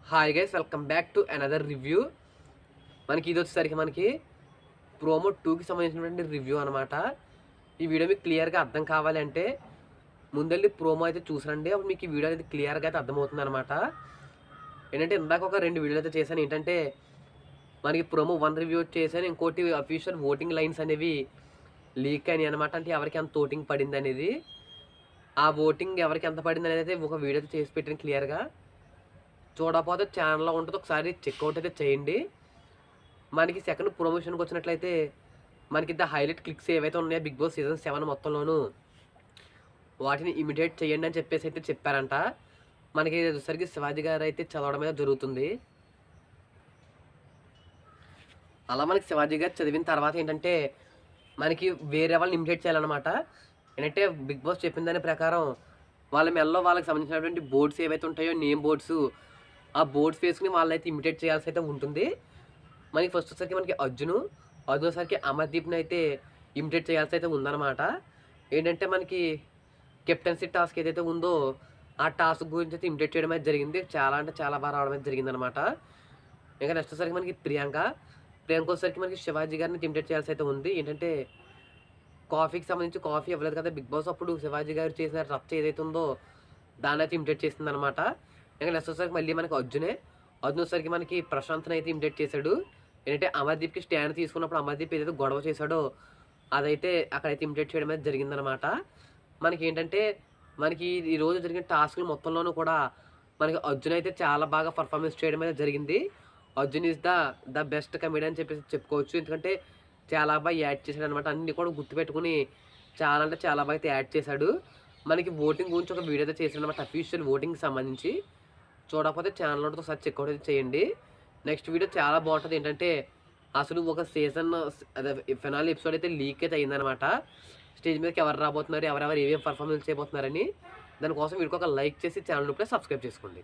Hi guys, welcome back to another review. మనకి ఇది వచ్చేసరికి మనకి ప్రోమో 2కి సంబంధించినటువంటి రివ్యూ అనమాట. ఈ వీడియో మీకు క్లియర్గా అర్థం కావాలి అంటే ముందెళ్ళి ప్రోమో అయితే చూసండి. అప్పుడు మీకు ఈ వీడియో అనేది క్లియర్గా అయితే అర్థమవుతుంది అనమాట. ఏంటంటే ఇందాక ఒక 2 వీడియోలు అయితే చేశాను. ఏంటంటే మనకి ప్రోమో 1 రివ్యూ చేశాను, ఇంకోటి అఫీషియల్ ఓటింగ్ లైన్స్ అనేవి లీక్ అయినాయి అనమాట. అంటే ఎవరికి ఎంత ఓటింగ్ పడింది అనేది, ఆ ఓటింగ్ ఎవరికి ఎంత పడింది అనేది ఒక వీడియో అయితే చేసి పెట్టాను క్లియర్గా. చూడకపోతే ఛానల్లో ఉంటుంది, ఒకసారి చెక్అవుట్ అయితే చేయండి. మనకి సెకండ్ ప్రమోషన్కి వచ్చినట్లయితే మనకి ద హైలైట్ క్లిక్స్ ఏవైతే ఉన్నాయో బిగ్ బాస్ సీజన్ 7 మొత్తంలోనూ వాటిని ఇమిటేట్ చేయండి అని చెప్పేసి అయితే చెప్పారంట. మనకి వచ్చేసరికి శివాజీ గారు అయితే చదవడం మీద జరుగుతుంది. అలా మనకి శివాజీ గారు చదివిన తర్వాత ఏంటంటే మనకి వేరే వాళ్ళని ఇమిటేట్ చేయాలన్నమాట. ఏంటంటే బిగ్ బాస్ చెప్పిన దాని ప్రకారం వాళ్ళ మెల్లో వాళ్ళకి సంబంధించినటువంటి బోర్డ్స్ ఏవైతే ఉంటాయో, నేమ్ బోర్డ్స్, ఆ బోర్డ్స్ వేసుకుని వాళ్ళైతే ఇమిటేట్ చేయాల్సి అయితే ఉంటుంది. మనకి ఫస్ట్ వచ్చేసరికి మనకి అర్జున్ వచ్చేసరికి అమర్దీప్ని అయితే ఇమిటేట్ చేయాల్సి అయితే ఉందన్నమాట. ఏంటంటే మనకి కెప్టెన్సీ టాస్క్ ఏదైతే ఉందో ఆ టాస్క్ గురించి అయితే ఇమిటేట్ చేయడం అయితే జరిగింది. చాలా అంటే చాలా బాగా రావడం అయితే జరిగిందనమాట. ఇంకా నెక్స్ట్ వచ్చేసరికి మనకి ప్రియాంక వచ్చేసరికి మనకి శివాజీ గారిని ఇమిటేట్ చేయాల్సి అయితే ఉంది. ఏంటంటే కాఫీకి సంబంధించి కాఫీ ఇవ్వలేదు కదా బిగ్ బాస్, అప్పుడు శివాజీ గారు చేసిన రచ్చ ఏదైతే ఉందో దాన్ని అయితే ఇమిటేట్ చేసింది అనమాట. ఇంకా నెక్స్ట్ వచ్చేసరికి మళ్ళీ మనకి అర్జున్ వచ్చేసరికి మనకి ప్రశాంత్ని అయితే ఇమిటేట్ చేశాడు. ఏంటంటే అమర్దీప్కి స్టాండ్ తీసుకున్నప్పుడు అమర్దీప్ ఏదైతే గొడవ చేశాడో అదైతే అక్కడైతే ఇమిటేట్ చేయడం అయితే జరిగిందనమాట. మనకి ఏంటంటే మనకి ఈరోజు జరిగిన టాస్క్లు మొత్తంలోనూ కూడా మనకి అర్జున్ అయితే చాలా బాగా పర్ఫార్మెన్స్ చేయడం అయితే జరిగింది. Arjun is the best comedian అని చెప్పేసి చెప్పుకోవచ్చు. ఎందుకంటే చాలా బాగా యాడ్ చేశాడు అనమాట. అన్ని కూడా గుర్తుపెట్టుకుని చాలా అంటే చాలా బాగా అయితే యాడ్ చేశాడు. మనకి ఓటింగ్ గురించి ఒక వీడియో అయితే చేశాడు అనమాట, అఫీషియల్ ఓటింగ్కి సంబంధించి. చూడకపోతే ఛానల్లో ఒకసారి చెక్అవుట్ అయితే చేయండి. నెక్స్ట్ వీడియో చాలా బాగుంటుంది. ఏంటంటే అసలు ఒక సీజన్ అదే ఫినాల్ ఎపిసోడ్ అయితే లీక్ అయితే అయిందనమాట. స్టేజ్ మీదకి ఎవరు రాబోతున్నారు, ఎవరెవరు ఏమేమి పర్ఫార్మెన్స్ చేయబోతున్నారని. దానికోసం వీడికి ఒక లైక్ చేసి ఛానల్ ఇప్పుడే సబ్స్క్రైబ్ చేసుకోండి.